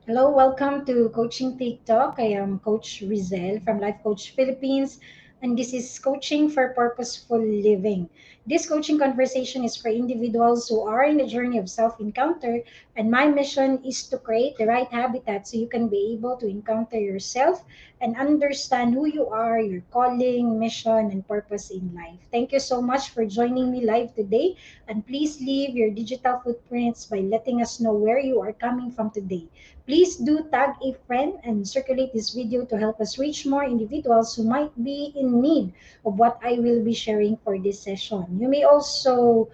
Hello, welcome to Coaching TikTok. I am Coach Rezzhel from Life Coach Philippines, and this is Coaching for Purposeful Living. This coaching conversation is for individuals who are in the journey of self encounter, and my mission is to create the right habitat so you can be able to encounter yourself and understand who you are, your calling, mission, and purpose in life. Thank you so much for joining me live today, and please leave your digital footprints by letting us know where you are coming from today. Please do tag a friend and circulate this video to help us reach more individuals who might be in need of what I will be sharing for this session. You may also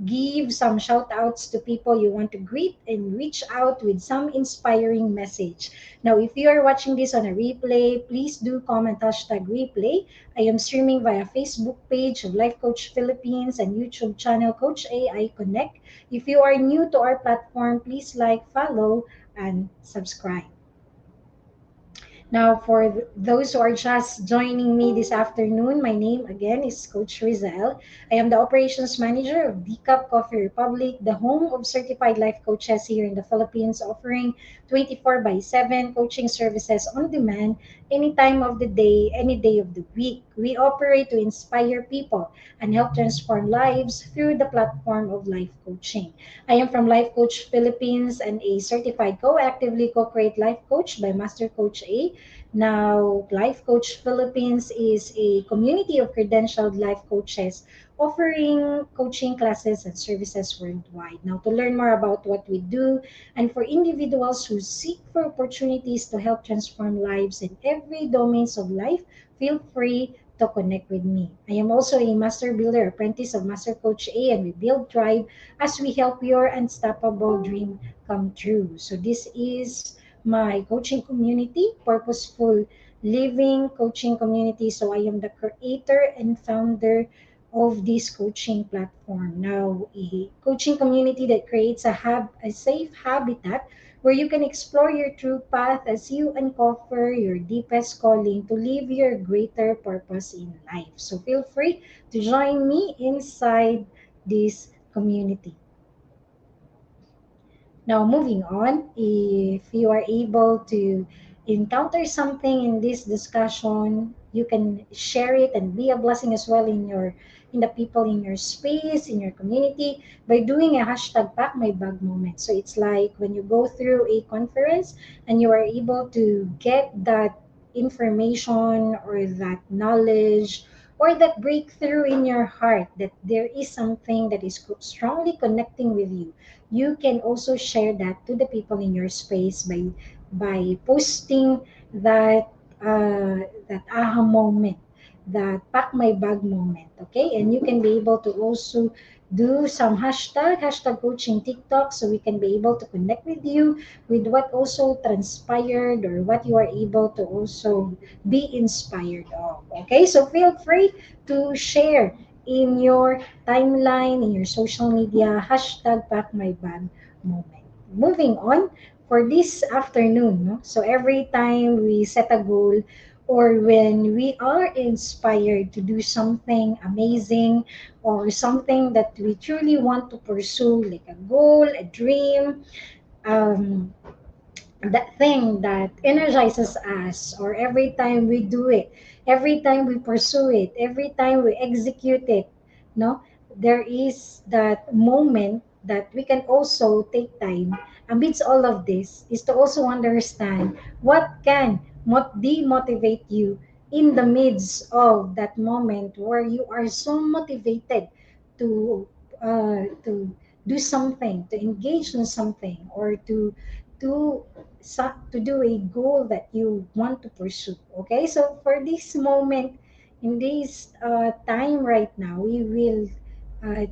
give some shout outs to people you want to greet and reach out with some inspiring message. Now, if you are watching this on a replay, please do comment hashtag replay. I am streaming via Facebook page of Life Coach Philippines and YouTube channel Coach AI Connect. If you are new to our platform, please like, follow, and subscribe. Now, for those who are just joining me this afternoon, my name again is Coach Rezzhel. I am the operations manager of Decaf Coffee Republic, the home of certified life coaches here in the Philippines, offering 24 by 7 coaching services on demand any time of the day, any day of the week. We operate to inspire people and help transform lives through the platform of life coaching. I am from Life Coach Philippines and a certified co-actively co-create life coach by Master Coach A. Now, Life Coach Philippines is a community of credentialed life coaches offering coaching classes and services worldwide. Now, to learn more about what we do and for individuals who seek for opportunities to help transform lives in every domains of life, feel free to connect with me. I am also a master builder apprentice of Master Coach A, and we build Thrive as we help your unstoppable dream come true. So this is my coaching community, Purposeful Living Coaching Community. So I am the creator and founder of this coaching platform. Now, a coaching community that creates a safe habitat where you can explore your true path as you uncover your deepest calling to live your greater purpose in life. So feel free to join me inside this community. Now, moving on, if you are able to encounter something in this discussion, you can share it and be a blessing as well in the people in your space, in your community, by doing a hashtag pack my bag moment. So it's like when you go through a conference and you are able to get that information or that knowledge or that breakthrough in your heart that there is something that is strongly connecting with you, you can also share that to the people in your space by posting that that aha moment, that pack my bag moment. Okay, and you can be able to also do some hashtag coaching TikTok so we can be able to connect with you with what also transpired or what you are able to also be inspired of. Okay, so feel free to share in your timeline, in your social media, hashtag pack my bag moment. Moving on, for this afternoon, no? So every time we set a goal or when we are inspired to do something amazing or something that we truly want to pursue, like a goal, a dream, um, that thing that energizes us, or every time we do it, every time we pursue it, every time we execute it, no, there is that moment that we can also take time amidst all of this is to also understand what can demotivate you in the midst of that moment where you are so motivated to do something, to engage in something, or to to do a goal that you want to pursue. Okay, so for this moment, in this time right now, we will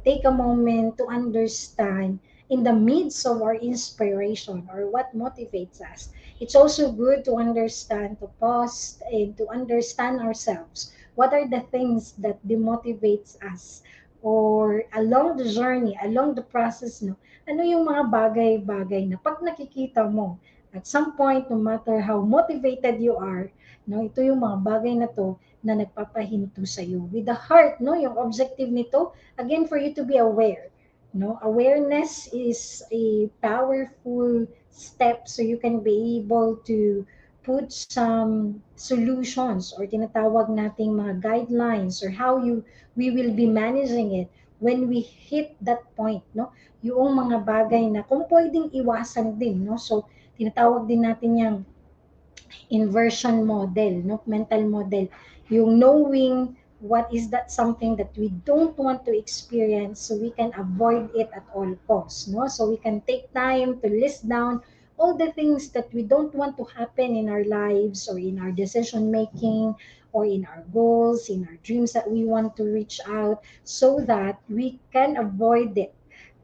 take a moment to understand in the midst of our inspiration or what motivates us. It's also good to understand, to pause, and to understand ourselves. What are the things that demotivates us? Or along the journey, along the process, no, ano yung mga bagay-bagay na pag nakikita mo, at some point, no matter how motivated you are, no, ito yung mga bagay na to na nagpapahinto sa iyo. With the heart, no, yung objective nito, again, for you to be aware. No, awareness is a powerful steps so you can be able to put some solutions or tinatawag nating mga guidelines or how we will be managing it when we hit that point, no? Yung mga bagay na kung pwedeng iwasan din, no? So, tinatawag din natin yung inversion model, no? Mental model. Yung knowing what is that something that we don't want to experience so we can avoid it at all costs, no? So we can take time to list down all the things that we don't want to happen in our lives or in our decision making or in our goals, in our dreams that we want to reach out so that we can avoid it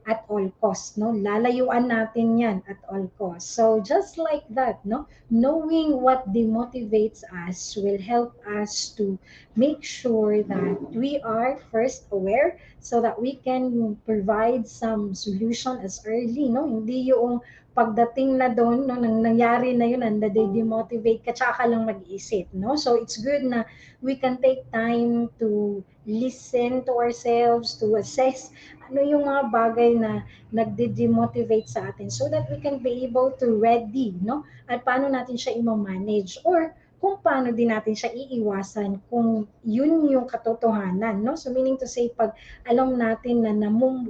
at all costs, no? Lalayuan natin yan at all costs. So just like that, no? Knowing what demotivates us will help us to make sure that we are first aware so that we can provide some solution as early, no? Hindi yung pagdating na doon, no, nang nangyari na yun, demotivate ka, tsaka ka lang mag-isip, no? So it's good na we can take time to listen to ourselves, to assess ano yung mga bagay na nagde-demotivate sa atin so that we can be able to ready, no? At paano natin siya i-manage or kung paano din natin siya iiwasan kung yun yung katotohanan, no? So meaning to say, pag alam natin na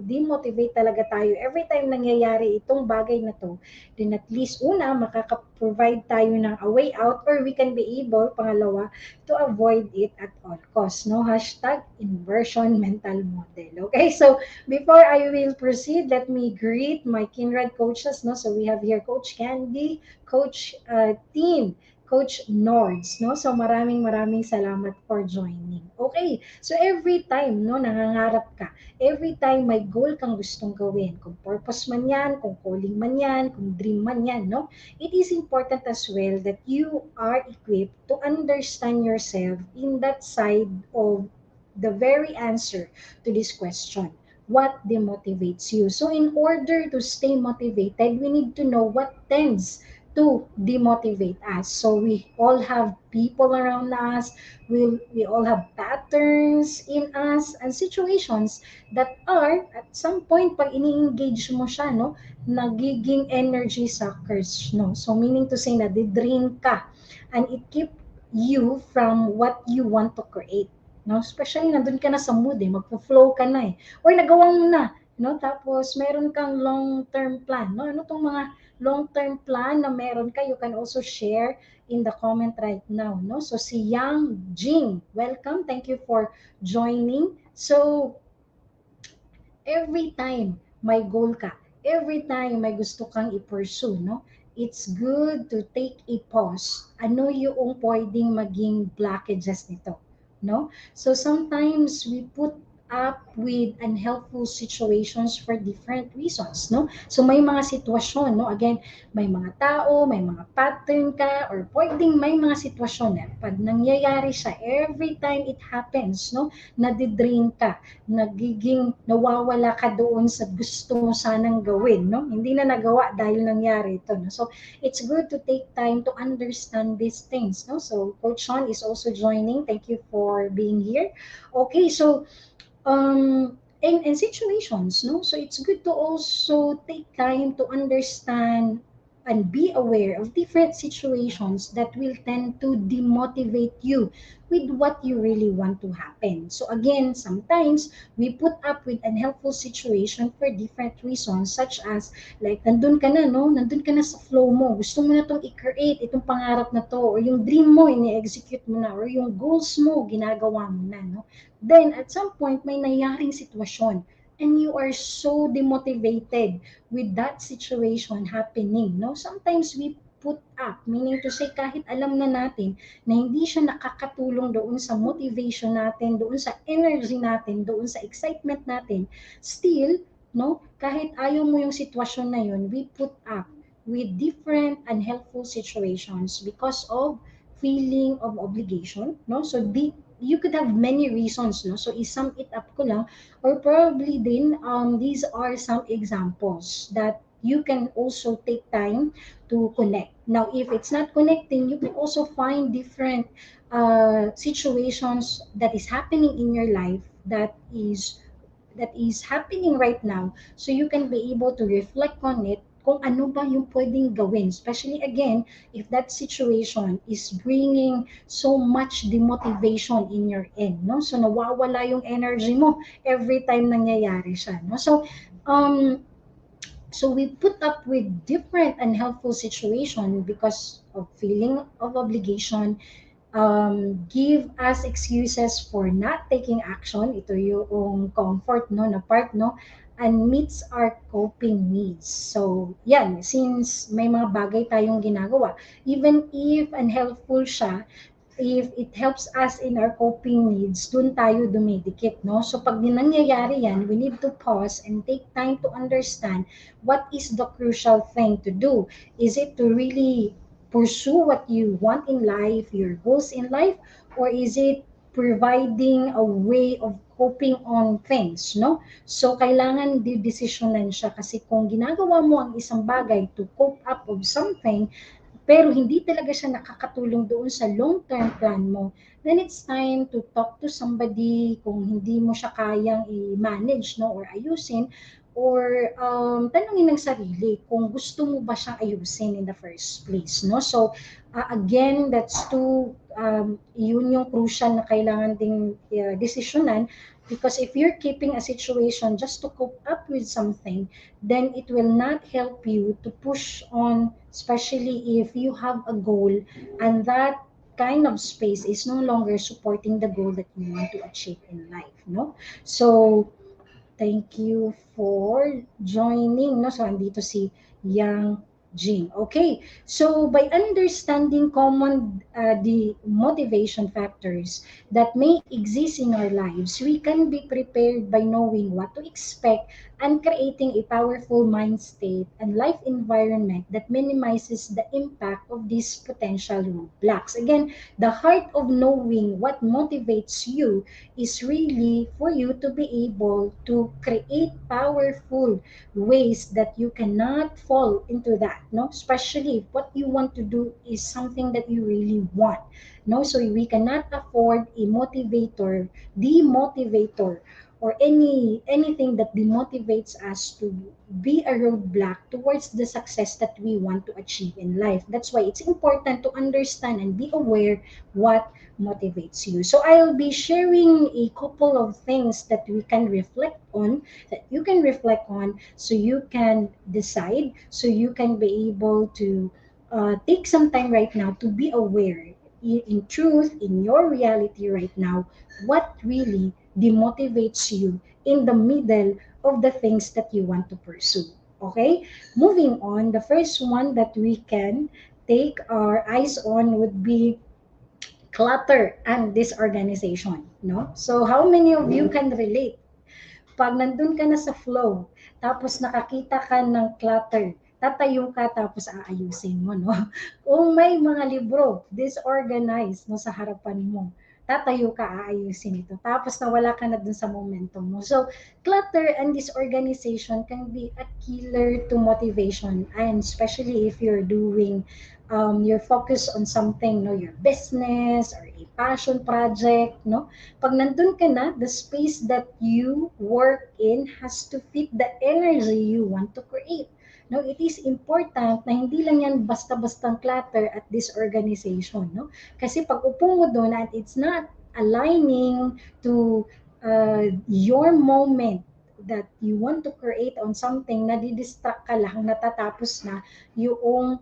demotivate talaga tayo every time nangyayari itong bagay na to, then at least una, makaka-provide tayo ng a way out or we can be able, pangalawa, to avoid it at all costs, no? Hashtag inversion mental model. Okay, so before I will proceed, let me greet my kindred coaches. No? So we have here Coach Candy, Coach Team, Coach Nords. No? So maraming salamat for joining. Okay, so every time no, nangangarap ka, every time may goal kang gustong gawin, kung purpose man yan, kung calling man yan, kung dream man yan, no? It is important as well that you are equipped to understand yourself in that side of the very answer to this question. What demotivates you? So in order to stay motivated, we need to know what tends to demotivate us. So we all have people around us, we all have patterns in us and situations that are at some point pag ini-engage mo siya, no, nagiging energy suckers, no. So meaning to say na di-drain ka and it keep you from what you want to create. No, especially nandun ka na sa mood magfo-flow ka na or nagawa mo na, no? Tapos meron kang long-term plan, no? Ano tong mga long-term plan na meron ka, you can also share in the comment right now, no? So si Yang Jing, welcome. Thank you for joining. So every time may goal ka, every time may gusto kang i-pursue, no? It's good to take a pause. Ano yung pwedeng maging blockages nito, no? So sometimes we put up with unhelpful situations for different reasons, no? So may mga sitwasyon, no? Again, may mga tao, may mga pattern ka, or pwedeng may mga sitwasyon na pag nangyayari siya, every time it happens, no? Nadidrain ka, nagiging nawawala ka doon sa gusto mo sanang gawin, no? Hindi na nagawa dahil nangyari ito, no? So it's good to take time to understand these things, no? So Coach Sean is also joining. Thank you for being here. Okay, so in situations, no? So it's good to also take time to understand and be aware of different situations that will tend to demotivate you with what you really want to happen. So again, sometimes we put up with unhelpful situation for different reasons, such as like nandun ka na, no? Nandun ka na sa flow mo. Gusto mo na itong i-create, itong pangarap na to, or yung dream mo, ini-execute mo na, or yung goals mo, ginagawa mo na, no? Then at some point, may nangyaring sitwasyon and you are so demotivated with that situation happening, no? Sometimes we put up, meaning to say kahit alam na natin na hindi siya nakakatulong doon sa motivation natin, doon sa energy natin, doon sa excitement natin, still, no, kahit ayaw mo yung sitwasyon na yun, we put up with different unhelpful situations because of feeling of obligation, no? So you could have many reasons, no? So i-sum it up ko lang, or probably din, these are some examples that you can also take time to connect. Now, if it's not connecting, you can also find different situations that is happening in your life that is happening right now, so you can be able to reflect on it kung ano ba yung pwedeng gawin. Especially again, if that situation is bringing so much demotivation in your end, no? So nawawala yung energy mo every time nangyayari siya, no? Um, so we put up with different unhelpful situation because of feeling of obligation, give us excuses for not taking action. Ito yung comfort, no, na part, no, and meets our coping needs. So, yan, since may mga bagay tayong ginagawa, even if unhelpful siya, if it helps us in our coping needs, dun tayo dumidikit, no? So pag nangyayari yan, we need to pause and take time to understand what is the crucial thing to do. Is it to really pursue what you want in life, your goals in life, or is it providing a way of coping on things, no? So kailangan didesisyonan siya kasi kung ginagawa mo ang isang bagay to cope up of something, pero hindi talaga siya nakakatulong doon sa long-term plan mo, then it's time to talk to somebody kung hindi mo siya kayang i-manage, no, or ayusin, or tanungin ng sarili kung gusto mo ba siyang ayusin in the first place, no? So, again, that's two, yun yung crucial na kailangan ding desisyonan, because if you're keeping a situation just to cope up with something, then it will not help you to push on, especially if you have a goal and that kind of space is no longer supporting the goal that you want to achieve in life, no? So, thank you for joining, no? So, andito si Yang Jing. Okay, so by understanding common the motivation factors that may exist in our lives, we can be prepared by knowing what to expect and creating a powerful mind state and life environment that minimizes the impact of these potential roadblocks. Again, the heart of knowing what motivates you is really for you to be able to create powerful ways that you cannot fall into that, no, especially if what you want to do is something that you really want, no. So we cannot afford a motivator, demotivator, or anything that demotivates us to be a roadblock towards the success that we want to achieve in life. That's why it's important to understand and be aware what motivates you. So I'll be sharing a couple of things that we can reflect on, that you can reflect on, so you can decide, so you can be able to take some time right now to be aware, in truth, in your reality right now, what really demotivates you in the middle of the things that you want to pursue. Okay? Moving on, the first one that we can take our eyes on would be clutter and disorganization, no? So how many of you can relate? Pag nandun ka na sa flow, tapos nakakita ka ng clutter, tatayo ka tapos aayusin mo, no? Kung may mga libro, disorganized, no, sa harapan mo, tatayo ka, aayusin ito. Tapos nawala ka na dun sa momentum mo. So, clutter and disorganization can be a killer to motivation, and especially if you're doing your focus on something, no, your business or a passion project, no? Pag nandun ka na, the space that you work in has to fit the energy you want to create. No, it is important na hindi lang yan basta-bastang clutter at disorganization, no? Kasi pag upo mo doon at it's not aligning to your moment that you want to create on something, nadidistract ka lang, natatapos na yung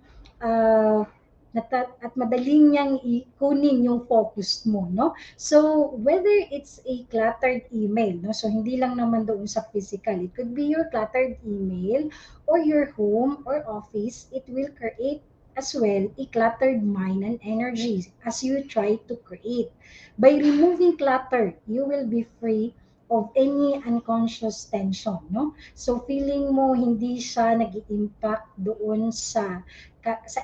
at madaling niyang ikunin yung focus mo, no? So, whether it's a cluttered email, no? So, hindi lang naman doon sa physical. It could be your cluttered email or your home or office. It will create as well a cluttered mind and energy as you try to create. By removing clutter, you will be free of any unconscious tension, no? So, feeling mo hindi siya nag-impact doon sa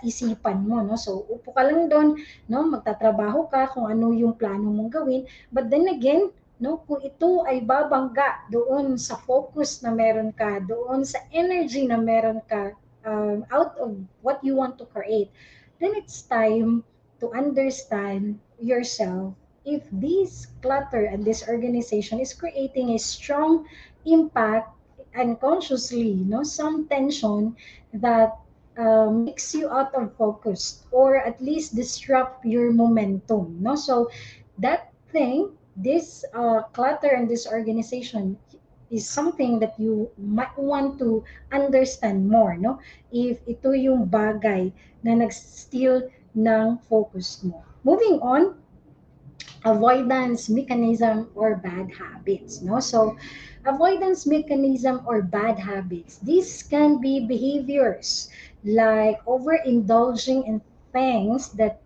isipan mo, no? So, upo ka lang doon, no? Magtatrabaho ka kung ano yung plano mong gawin. But then again, no, kung ito ay babangga doon sa focus na meron ka, doon sa energy na meron ka, out of what you want to create, then it's time to understand yourself if this clutter and this organization is creating a strong impact unconsciously, some tension that makes you out of focus or at least disrupt your momentum, so that thing, this clutter and disorganization is something that you might want to understand more, if ito yung bagay na nag-steal ng focus mo. Moving on, avoidance mechanism or bad habits, so avoidance mechanism or bad habits, these can be behaviors like overindulging in things that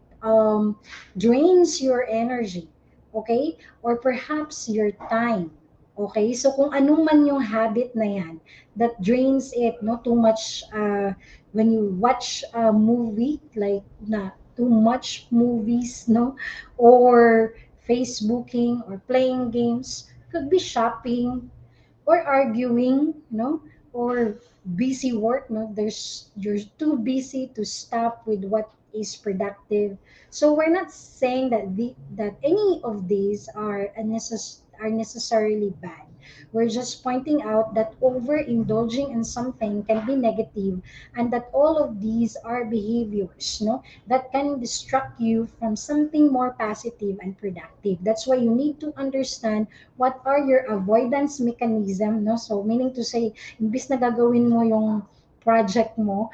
drains your energy, okay, or perhaps your time. Okay, so kung anong man yung habit na yan that drains it, no, too much, when you watch a movie, like na too much movies, no, or Facebooking or playing games, could be shopping or arguing, or busy work, there's you're too busy to stop with what is productive. So we're not saying that that any of these are are necessarily bad. We're just pointing out that overindulging in something can be negative, and that all of these are behaviors, that can distract you from something more positive and productive. That's why you need to understand what are your avoidance mechanism, so meaning to say, imbis na gagawin mo yung project mo,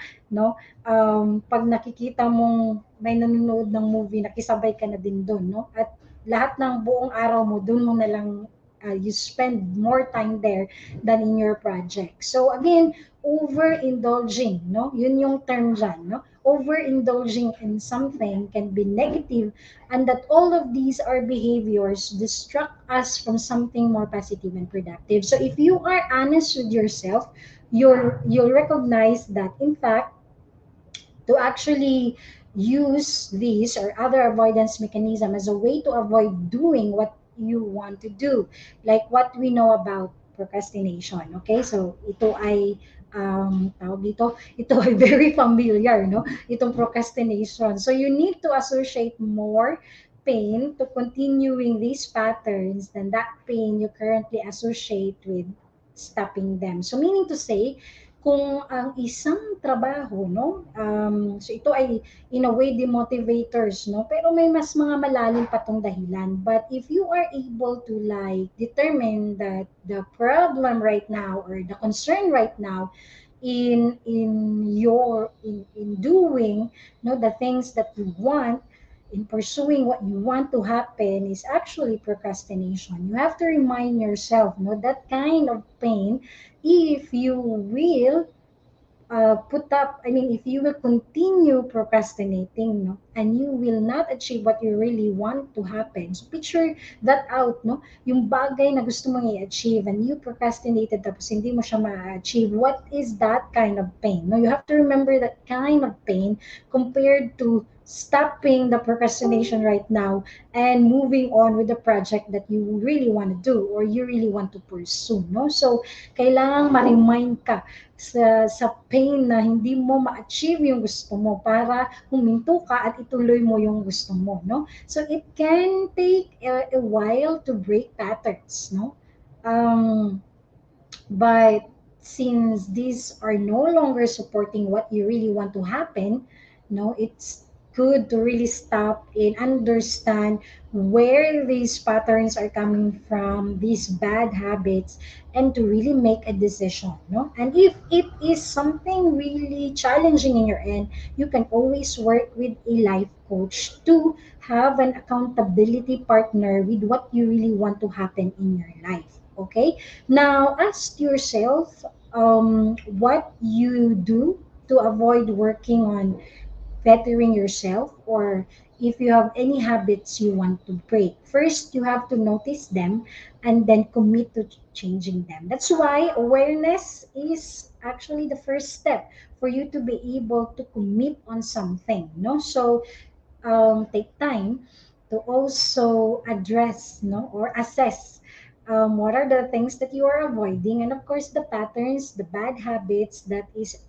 pag nakikita mong may nanonood ng movie, nakisabay ka na din doon, at lahat ng buong araw mo doon mo na lang, you spend more time there than in your project. So again, overindulging, yun yung term dyan, overindulging in something can be negative, and that all of these are behaviors distract us from something more positive and productive. So if you are honest with yourself, you'll recognize that in fact, to actually use these or other avoidance mechanism as a way to avoid doing what you want to do, like what we know about procrastination. Okay, so ito ay tawag dito, ito ay very familiar, itong procrastination. So you need to associate more pain to continuing these patterns than that pain you currently associate with stopping them. So meaning to say, kung ang isang trabaho, so ito ay in a way demotivators, pero may mas mga malalim pa tong dahilan. But if you are able to like determine that the problem right now or the concern right now in doing, the things that you want, in pursuing what you want to happen, is actually procrastination. You have to remind yourself, that kind of pain, if you will put up, I mean, if you will continue procrastinating, and you will not achieve what you really want to happen. So picture that out, yung bagay na gusto mong i-achieve and you procrastinated tapos hindi mo siya ma-achieve. What is that kind of pain? No, you have to remember that kind of pain compared to stopping the procrastination right now and moving on with the project that you really want to do or you really want to pursue, so kailangang ma-remind ka sa pain na hindi mo ma-achieve yung gusto mo para huminto ka at ituloy mo yung gusto mo, so it can take a while to break patterns, um, but since these are no longer supporting what you really want to happen, it's good to really stop and understand where these patterns are coming from, these bad habits, and to really make a decision. And if it is something really challenging in your end, you can always work with a life coach to have an accountability partner with what you really want to happen in your life. Okay, now, ask yourself what you do to avoid working on bettering yourself, or if you have any habits you want to break. First, you have to notice them and then commit to changing them. That's why awareness is actually the first step for you to be able to commit on something. So take time to also address, or assess what are the things that you are avoiding, and of course the patterns, the bad habits that is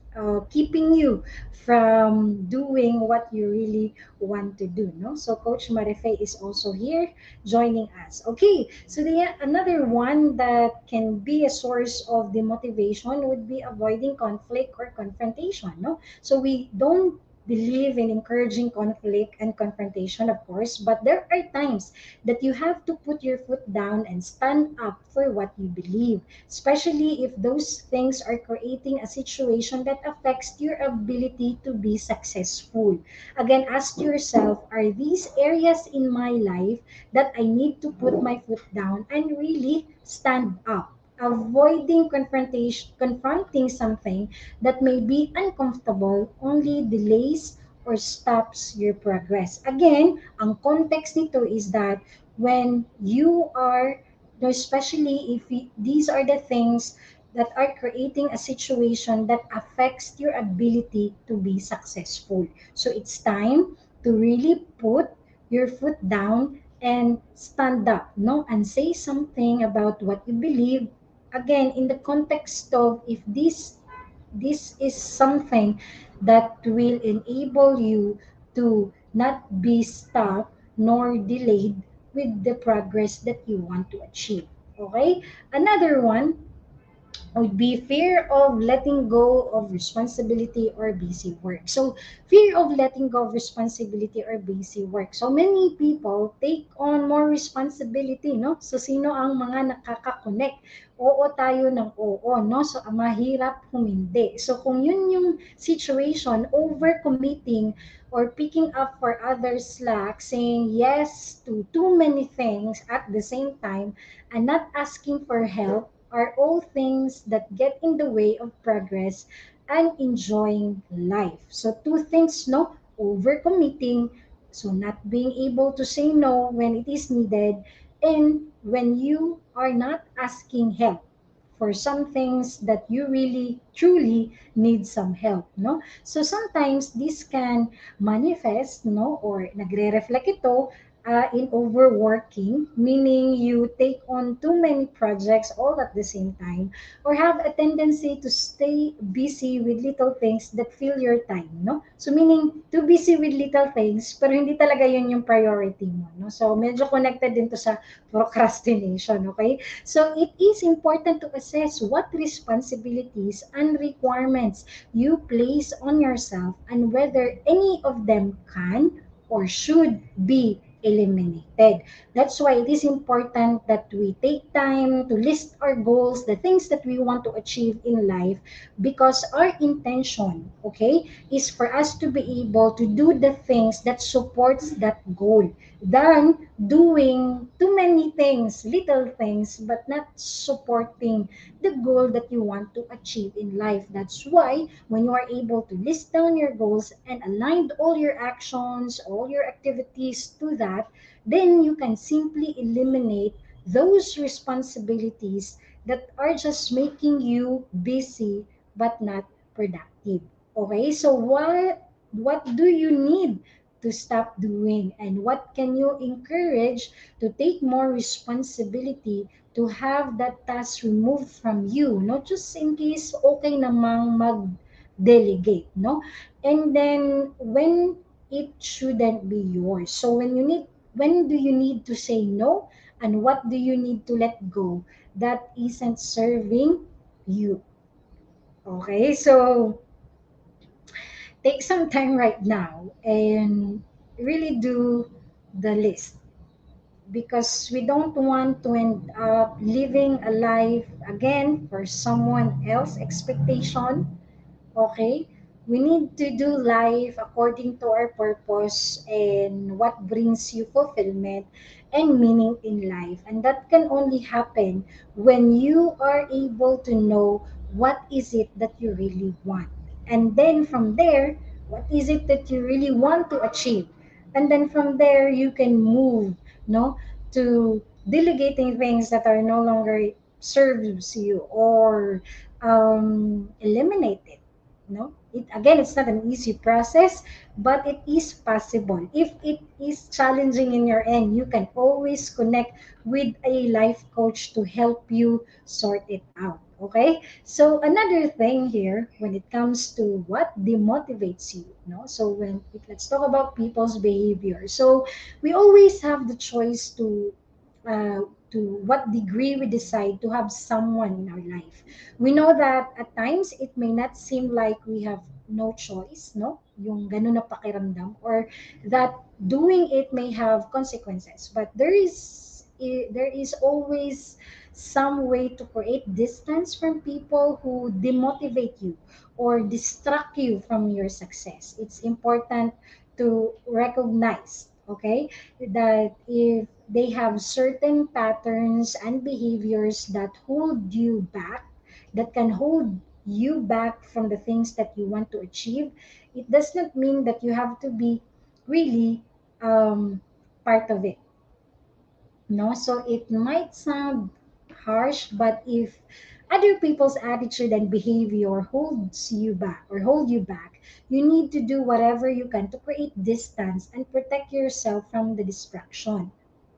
keeping you from doing what you really want to do, no? So Coach Marife is also here joining us. Okay, so another one that can be a source of demotivation would be avoiding conflict or confrontation, no? So we don't believe in encouraging conflict and confrontation, of course, but there are times that you have to put your foot down and stand up for what you believe, especially if those things are creating a situation that affects your ability to be successful. Again, ask yourself, are these areas in my life that I need to put my foot down and really stand up? Avoiding confronting something that may be uncomfortable only delays or stops your progress. Again, ang context nito is that when you are, especially if these are the things that are creating a situation that affects your ability to be successful. So it's time to really put your foot down and stand up, no, and say something about what you believe. Again, in the context of if this is something that will enable you to not be stopped nor delayed with the progress that you want to achieve. Okay? Another one would be fear of letting go of responsibility or busy work. So, fear of letting go of responsibility or busy work. So, many people take on more responsibility, no? So, sino ang mga nakaka-connect? Oo tayo ng oo, no? So, ang mahirap humindi. So, kung yun yung situation, overcommitting or picking up for others' slack, saying yes to too many things at the same time, and not asking for help are all things that get in the way of progress and enjoying life. So two things, no? Overcommitting, so not being able to say no when it is needed, and when you are not asking help for some things that you really truly need some help, no? So sometimes this can manifest, no, or nagre-reflect ito in overworking, meaning you take on too many projects all at the same time, or have a tendency to stay busy with little things that fill your time, no? So meaning, too busy with little things, pero hindi talaga yun yung priority mo, no? So medyo connected din to sa procrastination, okay? So it is important to assess what responsibilities and requirements you place on yourself and whether any of them can or should be eliminated. That's why it is important that we take time to list our goals, the things that we want to achieve in life, because our intention, okay, is for us to be able to do the things that supports that goal than doing too many things, little things, but not supporting the goal that you want to achieve in life. That's why when you are able to list down your goals and align all your actions, all your activities to that, then you can simply eliminate those responsibilities that are just making you busy but not productive. Okay, so what do you need to stop doing, and what can you encourage to take more responsibility to have that task removed from you, not just in case okay namang mag-delegate, no? And then when it shouldn't be yours. So when do you need to say no, and what do you need to let go that isn't serving you? Okay, so take some time right now and really do the list, because we don't want to end up living a life again for someone else expectation. Okay, we need to do life according to our purpose and what brings you fulfillment and meaning in life, and that can only happen when you are able to know what is it that you really want, and then from there, what is it that you really want to achieve, and then from there you can move, no, to delegating things that are no longer serves you, or eliminate it, no. It again, it's not an easy process, but it is possible. If it is challenging in your end, you can always connect with a life coach to help you sort it out. Okay, so another thing here when it comes to what demotivates you, no? So let's talk about people's behavior. So we always have the choice uh, to what degree we decide to have someone in our life. We know that at times it may not seem like we have no choice, no? Yung ganun na pakiramdam, or that doing it may have consequences. But there is always some way to create distance from people who demotivate you or distract you from your success. It's important to recognize, okay, that if they have certain patterns and behaviors that hold you back, that can hold you back from the things that you want to achieve, it does not mean that you have to be really part of it. No, so it might sound harsh, but if other people's attitude and behavior holds you back or hold you back, you need to do whatever you can to create distance and protect yourself from the distraction.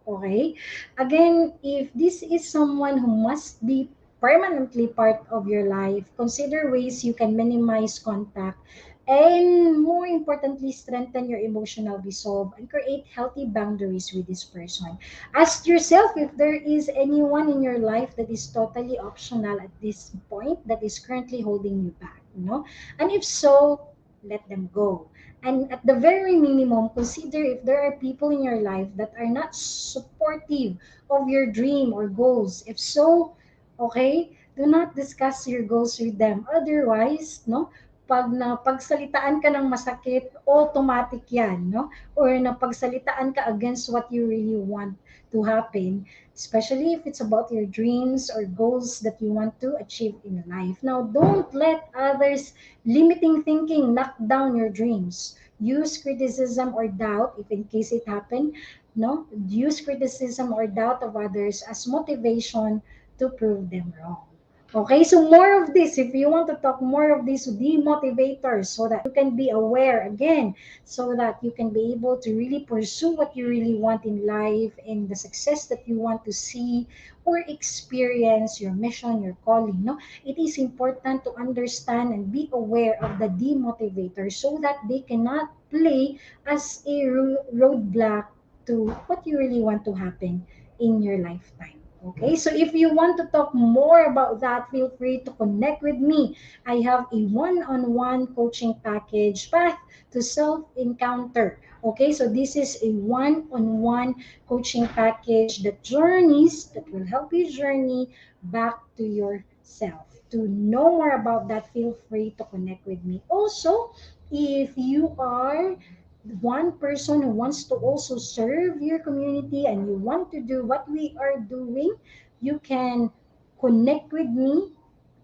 Okay? Again, if this is someone who must be permanently part of your life, consider ways you can minimize contact and more importantly, strengthen your emotional resolve and create healthy boundaries with this person. Ask yourself if there is anyone in your life that is totally optional at this point that is currently holding you back, And if so, let them go. And at the very minimum, consider if there are people in your life that are not supportive of your dream or goals. If so, okay, do not discuss your goals with them. Otherwise, pag napagsalitaan ka ng masakit, automatic yan, or napagsalitaan ka against what you really want to happen, especially if it's about your dreams or goals that you want to achieve in life. Now, don't let others' limiting thinking knock down your dreams. Use criticism or doubt, if in case it happened, use criticism or doubt of others as motivation to prove them wrong. Okay, so more of this. If you want to talk more of these demotivators so that you can be aware again, so that you can be able to really pursue what you really want in life and the success that you want to see or experience, your mission, your calling, it is important to understand and be aware of the demotivators so that they cannot play as a roadblock to what you really want to happen in your lifetime. Okay, so if you want to talk more about that, feel free to connect with me. I have a one-on-one coaching package, Path to Self-Encounter. Okay, so this is a one-on-one coaching package that will help you journey back to yourself. To know more about that, feel free to connect with me. Also, if you are one person who wants to also serve your community and you want to do what we are doing, you can connect with me.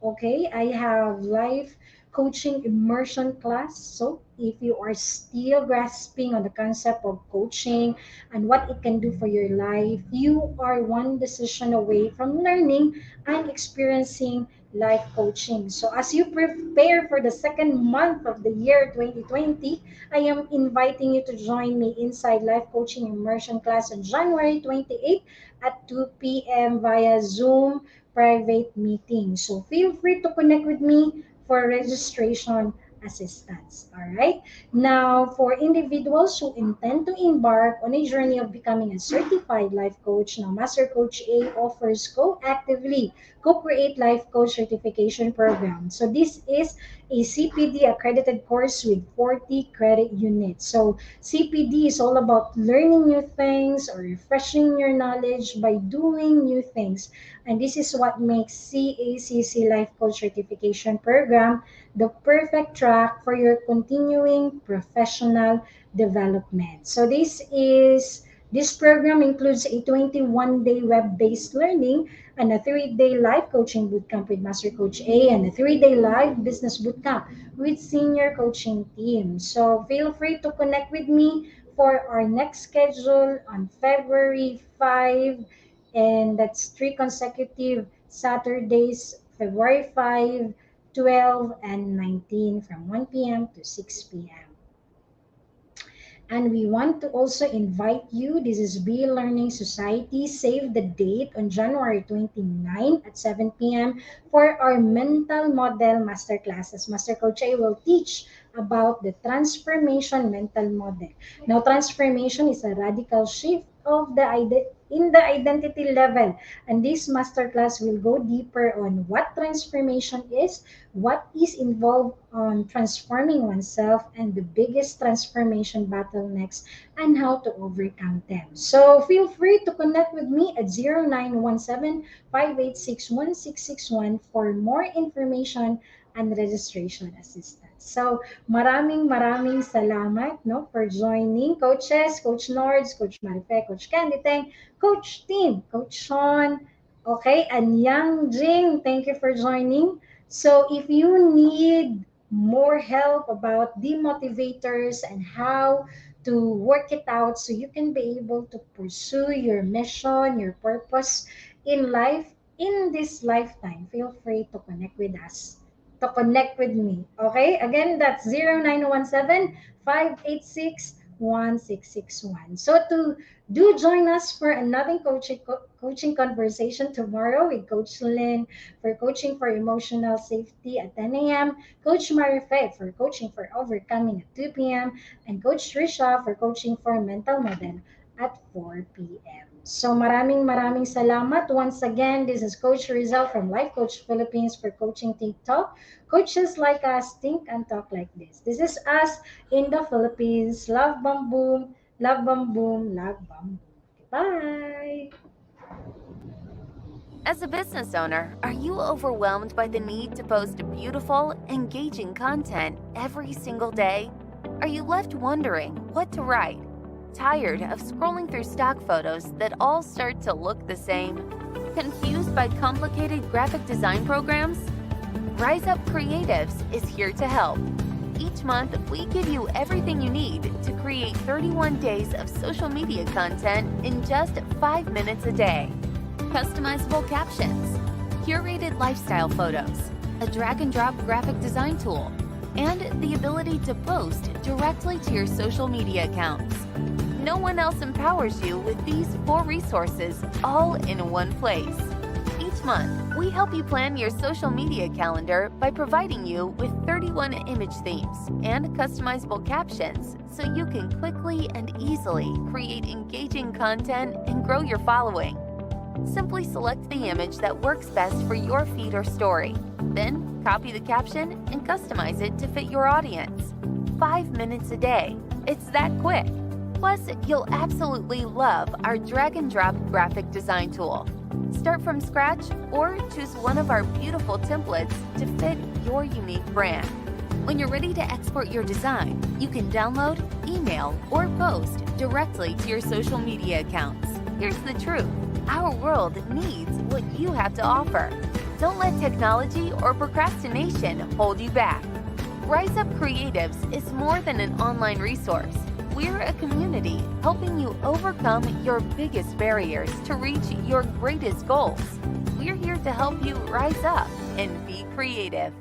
Okay, I have live coaching immersion class. So if you are still grasping on the concept of coaching and what it can do for your life, you are one decision away from learning and experiencing life coaching. So as you prepare for the second month of the year 2020, I am inviting you to join me inside life coaching immersion class on January 28th at 2 p.m. via Zoom private meeting. So feel free to connect with me for registration assistance. All right. Now, for individuals who intend to embark on a journey of becoming a certified life coach, now Master Coach A offers Go Actively Co-Create Life Coach Certification Program. So this is a CPD accredited course with 40 credit units. So CPD is all about learning new things or refreshing your knowledge by doing new things. And this is what makes CACC Life Coach Certification Program the perfect track for your continuing professional development. So this program includes a 21-day web-based learning and a 3-day live coaching bootcamp with Master Coach A and a 3-day live business bootcamp with senior coaching team. So feel free to connect with me for our next schedule on February 5, and that's 3 consecutive Saturdays, February 5, 12, and 19 from 1 p.m. to 6 p.m. And we want to also invite you. This is Be Learning Society. Save the date on January 29 at 7 p.m. for our mental model masterclasses. Master Coach A will teach about the transformation mental model. Now, transformation is a radical shift of the in the identity level. And this masterclass will go deeper on what transformation is, what is involved on transforming oneself, and the biggest transformation bottlenecks and how to overcome them. So feel free to connect with me at 0917-586-1661 for more information and registration assistance. So maraming salamat no for joining coaches, Coach Nords, Coach Marife, Coach Candy Tang, Coach Tim, Coach Sean, okay, and Yang Jing, thank you for joining. So if you need more help about demotivators and how to work it out so you can be able to pursue your mission, your purpose in life in this lifetime, feel free to connect with us. To connect with me. Okay? Again, that's 0917-586-1661. So to do join us for another coaching conversation tomorrow with Coach Lynn for coaching for emotional safety at 10 a.m., Coach Marife for coaching for overcoming at 2 p.m., and Coach Trisha for coaching for mental model at 4 p.m. So maraming salamat. Once again, this is Coach Rezzhel from Life Coach Philippines for Coaching TikTok. Coaches like us think and talk like this. This is us in the Philippines. Love, bam, boom. Love, bam, boom. Love, bam, boom. Bye. As a business owner, are you overwhelmed by the need to post beautiful, engaging content every single day? Are you left wondering what to write? Tired of scrolling through stock photos that all start to look the same? Confused by complicated graphic design programs? Rise Up Creatives is here to help. Each month, we give you everything you need to create 31 days of social media content in just 5 minutes a day. Customizable captions, curated lifestyle photos, a drag-and-drop graphic design tool, and the ability to post directly to your social media accounts. No one else empowers you with these 4 resources all in one place. Each month, we help you plan your social media calendar by providing you with 31 image themes and customizable captions so you can quickly and easily create engaging content and grow your following. Simply select the image that works best for your feed or story. Then, copy the caption and customize it to fit your audience. 5 minutes a day. It's that quick. Plus, you'll absolutely love our drag-and-drop graphic design tool. Start from scratch or choose one of our beautiful templates to fit your unique brand. When you're ready to export your design, you can download, email, or post directly to your social media accounts. Here's the truth. Our world needs what you have to offer. Don't let technology or procrastination hold you back. Rise Up Creatives is more than an online resource. We're a community helping you overcome your biggest barriers to reach your greatest goals. We're here to help you rise up and be creative.